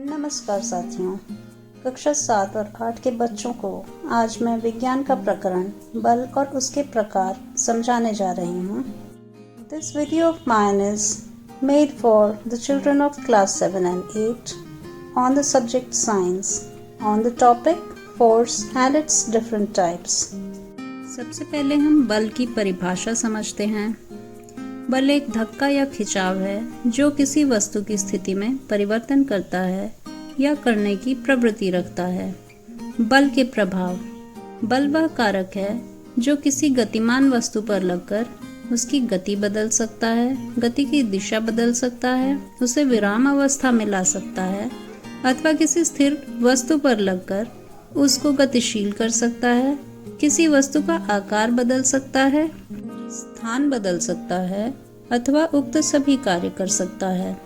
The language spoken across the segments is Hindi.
नमस्कार साथियों, कक्षा 7 और 8 के बच्चों को आज मैं विज्ञान का प्रकरण बल और उसके प्रकार समझाने जा रही हूँ। This video of mine is made for the children of class 7 and 8 on the subject science on the topic force and its different types। सबसे पहले हम बल की परिभाषा समझते हैं। बल एक धक्का या खिंचाव है जो किसी वस्तु की स्थिति में परिवर्तन करता है या करने की प्रवृत्ति रखता है। बल के प्रभाव। बल वह कारक है जो किसी गतिमान वस्तु पर लगकर उसकी गति बदल सकता है, गति की दिशा बदल सकता है, उसे विराम अवस्था में ला सकता है अथवा किसी स्थिर वस्तु पर लगकर उसको गतिशील कर सकता है, किसी वस्तु का आकार बदल सकता है, स्थान बदल सकता है अथवा उक्त सभी कार्य कर सकता है।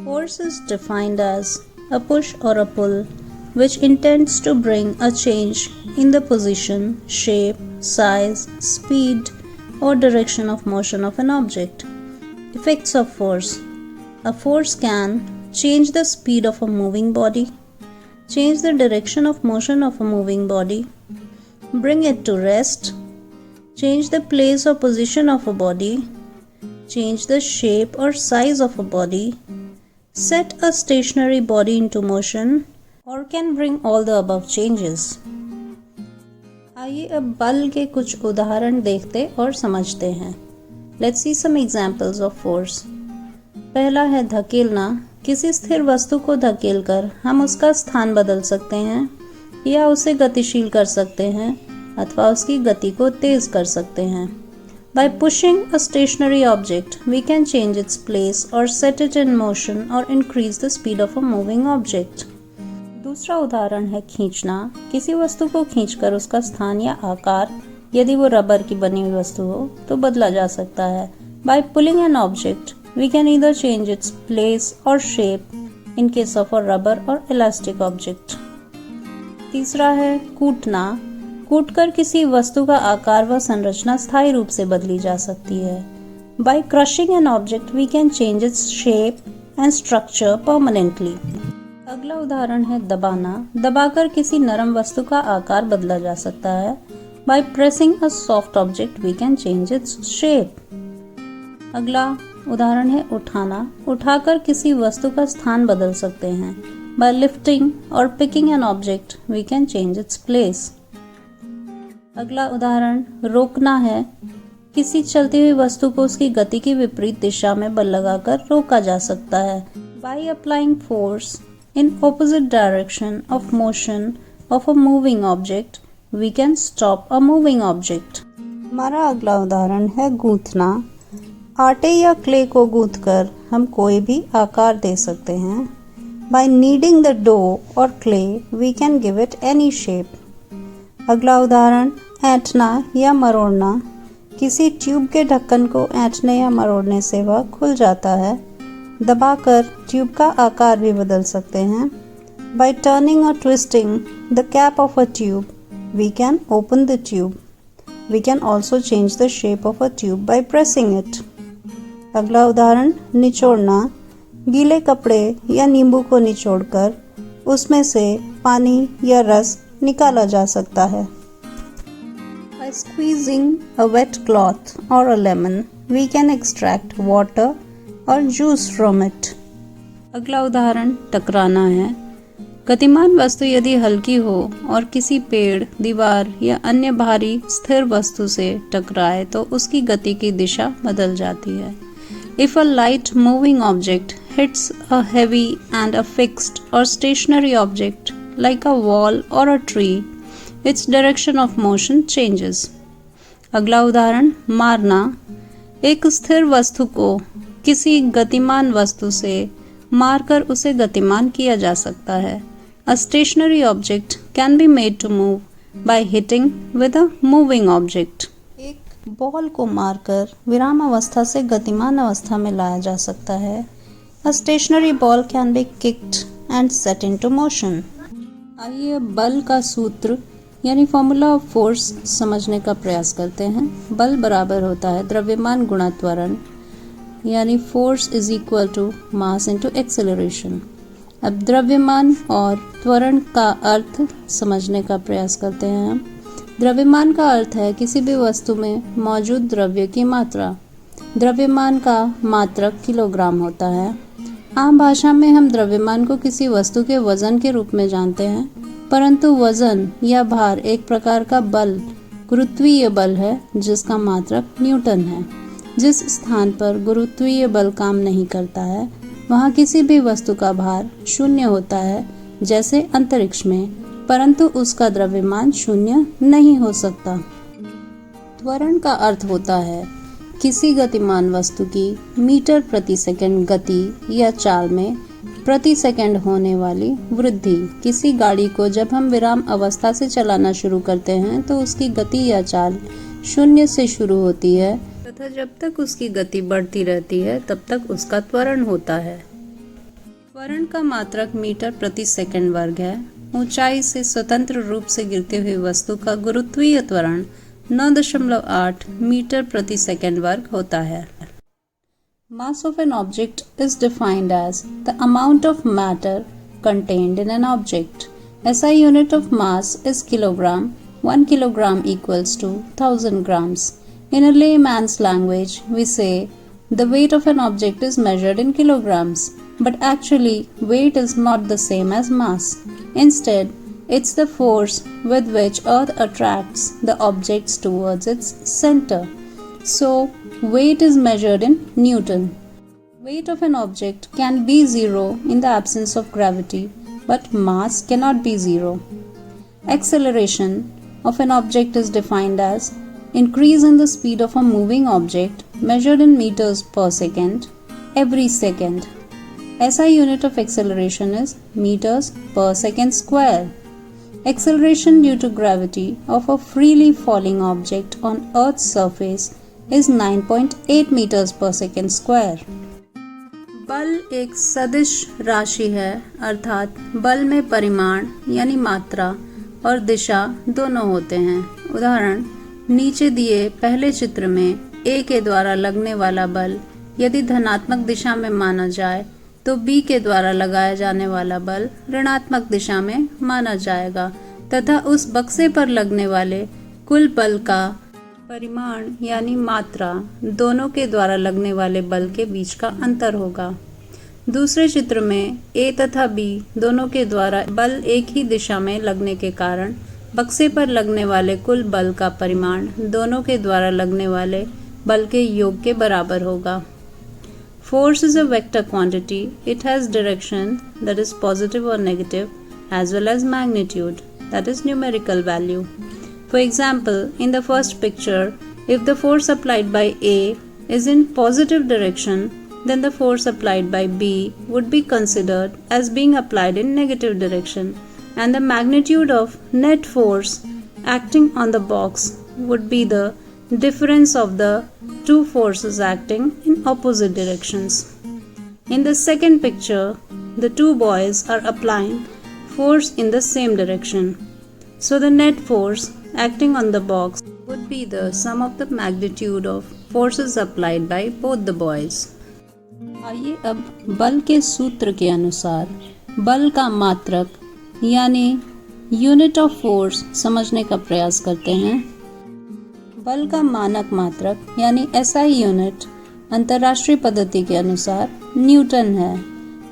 Force is defined as a push or a pull which intends to bring a change in the position, shape, size, speed or direction of motion of an object. Effects of force. A force can change the speed of a moving body, change the direction of motion of a moving body, bring it to rest, change the place or position of a body, change the shape or size of a body, set a stationary body into motion, or can bring all the above changes। आइए अब बल के कुछ उदाहरण देखते और समझते हैं। Let's see some examples of force। पहला है धकेलना। किसी स्थिर वस्तु को धकेलकर हम उसका स्थान बदल सकते हैं या उसे गतिशील कर सकते हैं अथवा उसकी गति को तेज कर सकते हैं। By pushing a stationary object, we can change its place or set it in motion or increase the speed of a moving object। दूसरा उदाहरण है खींचना। किसी वस्तु को खींचकर उसका स्थान या आकार, यदि वो रबर की बनी हुई वस्तु हो, तो बदला जा सकता है। By pulling an object, we can either change its place or shape in case of a rubber or elastic object। तीसरा है कूटना। कूटकर किसी वस्तु का आकार व संरचना स्थायी रूप से बदली जा सकती है। By crushing an object, we can change its shape and structure permanently। अगला उदाहरण है दबाना। दबाकर किसी नरम वस्तु का आकार बदला जा सकता है। By pressing a soft object, we can change its shape। अगला उदाहरण है उठाना। उठाकर किसी वस्तु का स्थान बदल सकते हैं। By lifting or picking an object, we can change its place। अगला उदाहरण रोकना है। किसी चलती हुई वस्तु को उसकी गति की विपरीत दिशा में बल लगाकर रोका जा सकता है। By applying force in opposite direction of motion of a moving object, we can stop a moving object। हमारा अगला उदाहरण है गूंथना। आटे या क्ले को गूंथकर हम कोई भी आकार दे सकते हैं। By kneading the dough or clay, we can give it any shape। अगला उदाहरण ऐंठना या मरोड़ना। किसी ट्यूब के ढक्कन को ऐंठने या मरोड़ने से वह खुल जाता है। दबाकर ट्यूब का आकार भी बदल सकते हैं। By turning or twisting the cap of a tube, we can open the tube। We can also change the shape of a tube by pressing it। अगला उदाहरण निचोड़ना। गीले कपड़े या नींबू को निचोड़कर उसमें से पानी या रस निकाला जा सकता है। By squeezing a wet cloth or a lemon, we can extract water or juice from it। अगला उदाहरण टकराना है। गतिमान वस्तु यदि हल्की हो और किसी पेड़, दीवार या अन्य भारी स्थिर वस्तु से टकराए तो उसकी गति की दिशा बदल जाती है। If a light moving object hits a heavy and a fixed or stationary object like a wall or a tree, its direction of motion changes। अगला उदाहरण मारना। एक स्थिर वस्तु को किसी गतिमान वस्तु से मारकर उसे गतिमान किया जा सकता है। A stationary object can be made to move by hitting with a moving object। एक बॉल को मारकर विराम अवस्था से गतिमान अवस्था में लाया जा सकता है। A stationary ball can be kicked and set into motion। आइए बल का सूत्र यानी फॉर्मूला ऑफ फोर्स समझने का प्रयास करते हैं। बल बराबर होता है द्रव्यमान गुणा त्वरण, यानी force is equal to mass into acceleration. अब द्रव्यमान और त्वरण का अर्थ समझने का प्रयास करते हैं हम। द्रव्यमान का अर्थ है किसी भी वस्तु में मौजूद द्रव्य की मात्रा। द्रव्यमान का मात्रक किलोग्राम होता है। आम भाषा में हम द्रव्यमान को किसी वस्तु के वजन के रूप में जानते हैं, परंतु वजन या भार एक प्रकार का बल, गुरुत्वीय बल है जिसका मात्रक न्यूटन है। जिस स्थान पर गुरुत्वीय बल काम नहीं करता है वहाँ किसी भी वस्तु का भार शून्य होता है, जैसे अंतरिक्ष में, परंतु उसका द्रव्यमान शून्य नहीं हो सकता। त्वरण का अर्थ होता है किसी गतिमान वस्तु की मीटर प्रति सेकंड गति या चाल में प्रति सेकंड होने वाली वृद्धि। किसी गाड़ी को जब हम विराम अवस्था से चलाना शुरू करते हैं तो उसकी गति या चाल शून्य से शुरू होती है तथा जब तक उसकी गति बढ़ती रहती है तब तक उसका त्वरण होता है। त्वरण का मात्रक मीटर प्रति सेकंड वर्ग है। ऊंचाई से स्वतंत्र रूप से गिरती हुई वस्तु का गुरुत्वीय त्वरण 9.8 मीटर प्रति सेकंड वर्ग होता है। Mass of an object is defined as the amount of matter contained in an object. SI unit of mass is kilogram. 1 kilogram equals to 1000 grams. In a layman's language, we say the weight of an object is measured in kilograms, but actually weight is not the same as mass. Instead, it's the force with which Earth attracts the objects towards its center. So, weight is measured in Newton. Weight of an object can be zero in the absence of gravity, but mass cannot be zero. Acceleration of an object is defined as increase in the speed of a moving object measured in meters per second every second. SI unit of acceleration is meters per second square. Acceleration due to gravity of a freely falling object on Earth's surface is 9.8 meters per second square. बल एक सदिश राशि है, अर्थात बल में परिमाण यानी मात्रा और दिशा दोनों होते हैं। उदाहरण, नीचे दिए पहले चित्र में A के द्वारा लगने वाला बल यदि धनात्मक दिशा में माना जाए तो B के द्वारा लगाया जाने वाला बल ऋणात्मक दिशा में माना जाएगा तथा उस बक्से पर लगने वाले कुल बल का परिमाण यानी मात्रा दोनों के द्वारा लगने वाले बल के बीच का अंतर होगा। दूसरे चित्र में A तथा B दोनों के द्वारा बल एक ही दिशा में लगने के कारण बक्से पर लगने वाले कुल बल का परिमाण दोनों के द्वारा लगने वाले बल के योग के बराबर होगा। Force is a vector quantity. It has direction, that is positive or negative, as well as magnitude, that is numerical value. For example, in the first picture, if the force applied by A is in positive direction, then the force applied by B would be considered as being applied in negative direction, and the magnitude of net force acting on the box would be the difference of the two forces acting in opposite directions. In the second picture, the two boys are applying force in the same direction. So the net force acting on the box would be the sum of the magnitude of forces applied by both the boys. आइए अब बल के सूत्र के अनुसार बल का मात्रक यानी यूनिट ऑफ फोर्स समझने का प्रयास करते हैं। बल का मानक मात्रक यानी SI यूनिट अंतर्राष्ट्रीय पद्धति के अनुसार न्यूटन है।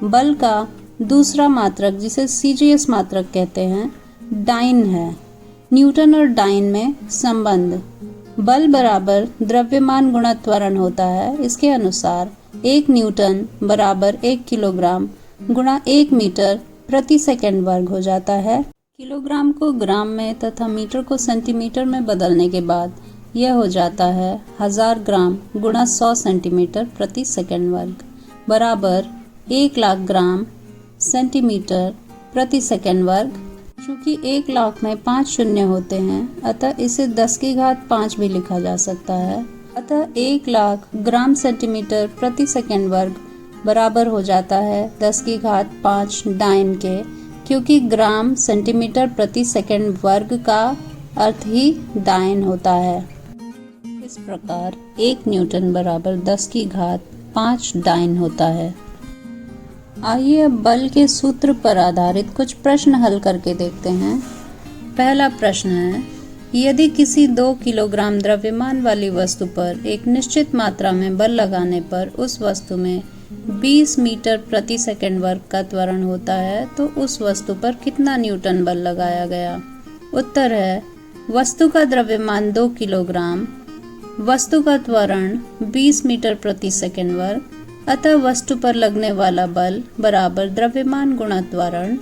बल का दूसरा मात्रक जिसे CGS मात्रक कहते हैं डाइन है। न्यूटन और डाइन में संबंध बल बराबर द्रव्यमान गुणा त्वरण होता है। इसके अनुसार 1 न्यूटन बराबर 1 किलोग्राम गुणा 1 मीटर प्रति सेकंड वर्ग हो जाता है। किलोग्राम को ग्राम में तथा मीटर को सेंटीमीटर में बदलने के बाद यह हो जाता है 1000 ग्राम गुणा 100 सेंटीमीटर प्रति सेकंड वर्ग बराबर 1 लाख ग्राम सेंटीमीटर प्रति सेकंड वर्ग। चूँकि 1 लाख में 5 शून्य होते हैं अतः इसे 10 की घात 5 भी लिखा जा सकता है। अतः 1 लाख ग्राम सेंटीमीटर प्रति सेकंड वर्ग बराबर हो जाता है 10 की घात 5 डाइन के, क्योंकि ग्राम सेंटीमीटर प्रति सेकंड वर्ग का अर्थ ही डाइन होता है। इस प्रकार 1 न्यूटन बराबर 10 की घात 5 डाइन होता है। आइए अब बल के सूत्र पर आधारित कुछ प्रश्न हल करके देखते हैं। पहला प्रश्न है, यदि किसी 2 किलोग्राम द्रव्यमान वाली वस्तु पर एक निश्चित मात्रा में बल लगाने पर उस वस्तु में 20 मीटर प्रति सेकंड वर्ग का त्वरण होता है तो उस वस्तु पर कितना न्यूटन बल लगाया गया। उत्तर है, वस्तु का द्रव्यमान 2 किलोग्राम, वस्तु का त्वरण 20 मीटर प्रति सेकंड वर्ग, अतः वस्तु पर लगने वाला बल बराबर द्रव्यमान गुणा त्वरण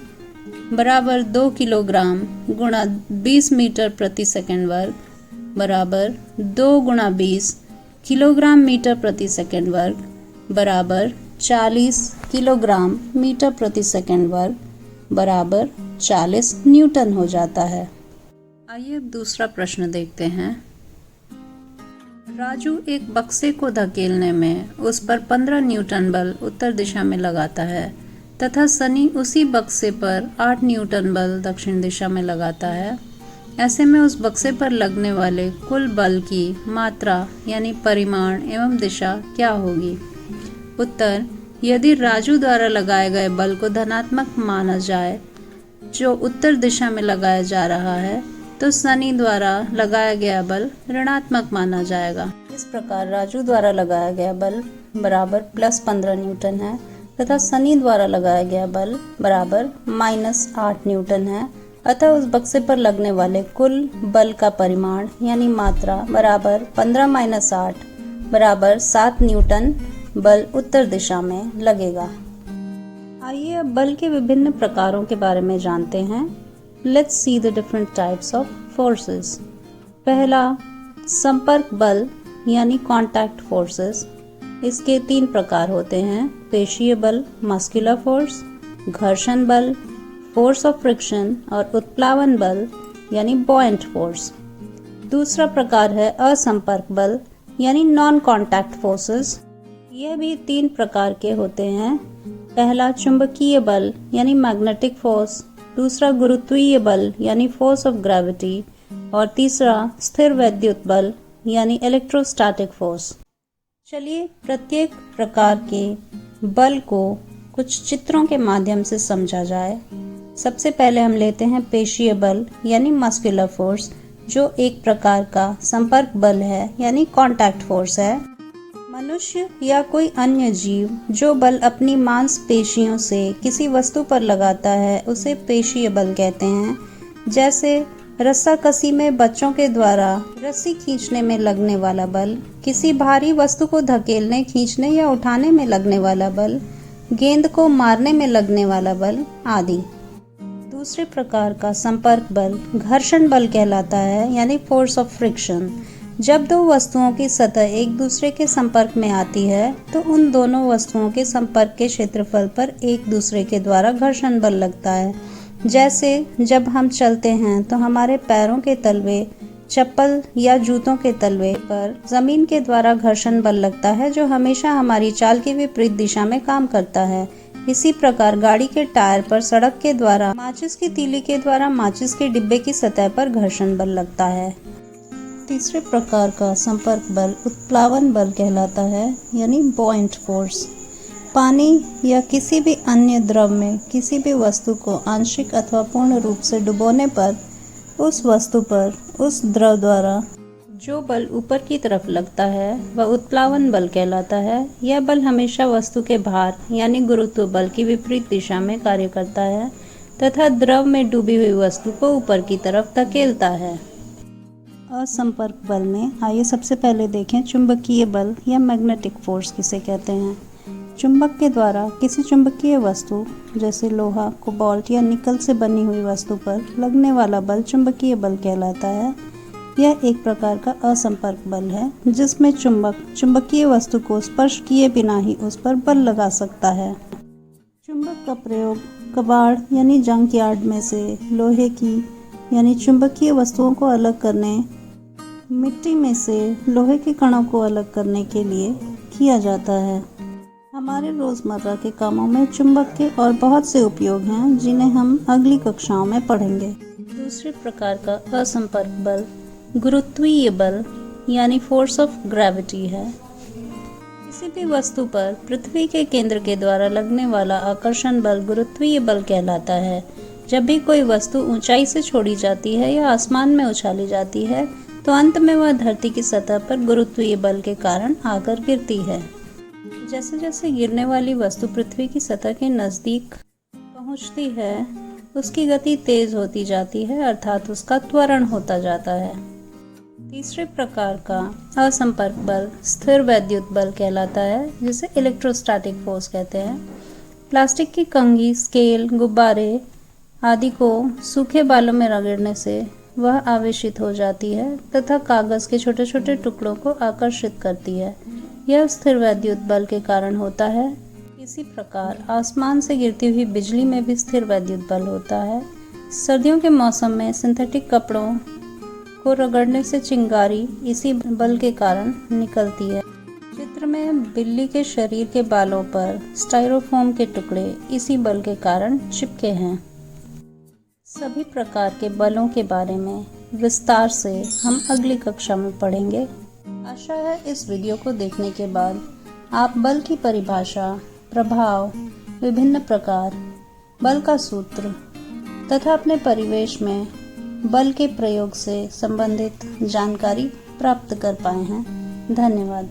बराबर 2 किलोग्राम गुणा 20 मीटर प्रति सेकंड वर्ग बराबर 2 गुणा 20 किलोग्राम मीटर प्रति सेकंड वर्ग बराबर 40 किलोग्राम मीटर प्रति सेकंड वर्ग बराबर 40 न्यूटन हो जाता है। आइए अब दूसरा प्रश्न देखते हैं। राजू एक बक्से को धकेलने में उस पर 15 न्यूटन बल उत्तर दिशा में लगाता है तथा सनी उसी बक्से पर 8 न्यूटन बल दक्षिण दिशा में लगाता है। ऐसे में उस बक्से पर लगने वाले कुल बल की मात्रा यानी परिमाण एवं दिशा क्या होगी। उत्तर, यदि राजू द्वारा लगाए गए बल को धनात्मक माना जाए जो उत्तर दिशा में लगाया जा रहा है तो सनी द्वारा लगाया गया बल ऋणात्मक माना जाएगा। इस प्रकार राजू द्वारा लगाया गया बल बराबर +15 न्यूटन है तथा सनी द्वारा लगाया गया बल बराबर -8 न्यूटन है। अतः उस बक्से पर लगने वाले कुल बल का परिमाण यानी मात्रा बराबर 15 - 8 बराबर 7 न्यूटन बल उत्तर दिशा में लगेगा। आइए अब बल के विभिन्न प्रकारों के बारे में जानते हैं। Let's see the different types of forces. पहला, संपर्क बल यानी कॉन्टैक्ट फोर्सेस। इसके 3 प्रकार होते हैं, पेशीय बल मस्कुलर फोर्स, घर्षण बल फोर्स ऑफ फ्रिक्शन और उत्प्लावन बल यानी बॉयंट फोर्स। दूसरा प्रकार है असंपर्क बल यानी नॉन कॉन्टैक्ट फोर्सेस। यह भी 3 प्रकार के होते हैं। पहला, चुंबकीय बल यानी मैग्नेटिक फोर्स, दूसरा गुरुत्वीय बल यानी फोर्स ऑफ ग्रेविटी और तीसरा स्थिर वैद्युत बल यानी इलेक्ट्रोस्टैटिक फोर्स। चलिए प्रत्येक प्रकार के बल को कुछ चित्रों के माध्यम से समझा जाए। सबसे पहले हम लेते हैं पेशीय बल यानी मस्कुलर फोर्स, जो एक प्रकार का संपर्क बल है यानी कॉन्टैक्ट फोर्स है। मनुष्य या कोई अन्य जीव जो बल अपनी मांसपेशियों से किसी वस्तु पर लगाता है उसे पेशीय बल कहते हैं। जैसे रस्साकसी में बच्चों के द्वारा रस्सी खींचने में लगने वाला बल, किसी भारी वस्तु को धकेलने, खींचने या उठाने में लगने वाला बल, गेंद को मारने में लगने वाला बल आदि। दूसरे प्रकार का संपर्क बल घर्षण बल कहलाता है यानी फोर्स ऑफ फ्रिक्शन। जब 2 वस्तुओं की सतह एक दूसरे के संपर्क में आती है तो उन दोनों वस्तुओं के संपर्क के क्षेत्रफल पर एक दूसरे के द्वारा घर्षण बल लगता है। जैसे जब हम चलते हैं तो हमारे पैरों के तलवे, चप्पल या जूतों के तलवे पर जमीन के द्वारा घर्षण बल लगता है जो हमेशा हमारी चाल की विपरीत दिशा में काम करता है। इसी प्रकार गाड़ी के टायर पर सड़क के द्वारा माचिस की तीली के द्वारा माचिस के डिब्बे की सतह पर घर्षण बल लगता है। तीसरे प्रकार का संपर्क बल उत्प्लावन बल कहलाता है यानी बॉयंट फोर्स। पानी या किसी भी अन्य द्रव में किसी भी वस्तु को आंशिक अथवा पूर्ण रूप से डुबोने पर उस वस्तु पर उस द्रव द्वारा जो बल ऊपर की तरफ लगता है वह उत्प्लावन बल कहलाता है। यह बल हमेशा वस्तु के भार यानी गुरुत्व बल की विपरीत दिशा में कार्य करता है तथा द्रव में डूबी हुई वस्तु को ऊपर की तरफ धकेलता है। असंपर्क बल में आइए सबसे पहले देखें चुंबकीय बल या मैग्नेटिक फोर्स किसे कहते हैं। चुंबक के द्वारा किसी चुंबकीय वस्तु जैसे लोहा, कोबाल्ट या निकल से बनी हुई वस्तु पर लगने वाला बल चुंबकीय बल कहलाता है। यह एक प्रकार का असंपर्क बल है जिसमें चुंबक चुंबकीय वस्तु को स्पर्श किए बिना ही उस पर बल लगा सकता है। चुंबक का प्रयोग कबाड़ यानी जंकयार्ड में से लोहे की यानी चुंबकीय वस्तुओं को अलग करने, मिट्टी में से लोहे के कणों को अलग करने के लिए किया जाता है। हमारे रोजमर्रा के कामों में चुंबक के और बहुत से उपयोग हैं जिन्हें हम अगली कक्षाओं में पढ़ेंगे। दूसरे प्रकार का असंपर्क बल गुरुत्वीय बल यानी फोर्स ऑफ ग्रेविटी है। किसी भी वस्तु पर पृथ्वी के केंद्र के द्वारा लगने वाला आकर्षण बल गुरुत्वीय बल कहलाता है। जब भी कोई वस्तु ऊंचाई से छोड़ी जाती है या आसमान में उछाली जाती है तो अंत में वह धरती की सतह पर गुरुत्वीय बल के कारण आकर गिरती है। जैसे जैसे गिरने वाली वस्तु पृथ्वी की सतह के नजदीक पहुंचती है, उसकी गति तेज होती जाती है, अर्थात उसका त्वरण होता जाता है। तीसरे प्रकार का असंपर्क बल स्थिर वैद्युत बल कहलाता है, जिसे इलेक्ट्रोस्टैटिक फोर्स कहते हैं। प्लास्टिक की कंघी, स्केल, गुब्बारे आदि को सूखे बालों में रगड़ने से वह आवेशित हो जाती है तथा कागज के छोटे छोटे टुकड़ों को आकर्षित करती है। यह स्थिर वैद्युत बल के कारण होता है। इसी प्रकार आसमान से गिरती हुई बिजली में भी स्थिर वैद्युत बल होता है। सर्दियों के मौसम में सिंथेटिक कपड़ों को रगड़ने से चिंगारी इसी बल के कारण निकलती है। चित्र में बिल्ली के शरीर के बालों पर स्टाइरोफोम के टुकड़े इसी बल के कारण चिपके हैं। सभी प्रकार के बलों के बारे में विस्तार से हम अगली कक्षा में पढ़ेंगे। आशा है इस वीडियो को देखने के बाद आप बल की परिभाषा, प्रभाव, विभिन्न प्रकार, बल का सूत्र तथा अपने परिवेश में बल के प्रयोग से संबंधित जानकारी प्राप्त कर पाए हैं। धन्यवाद।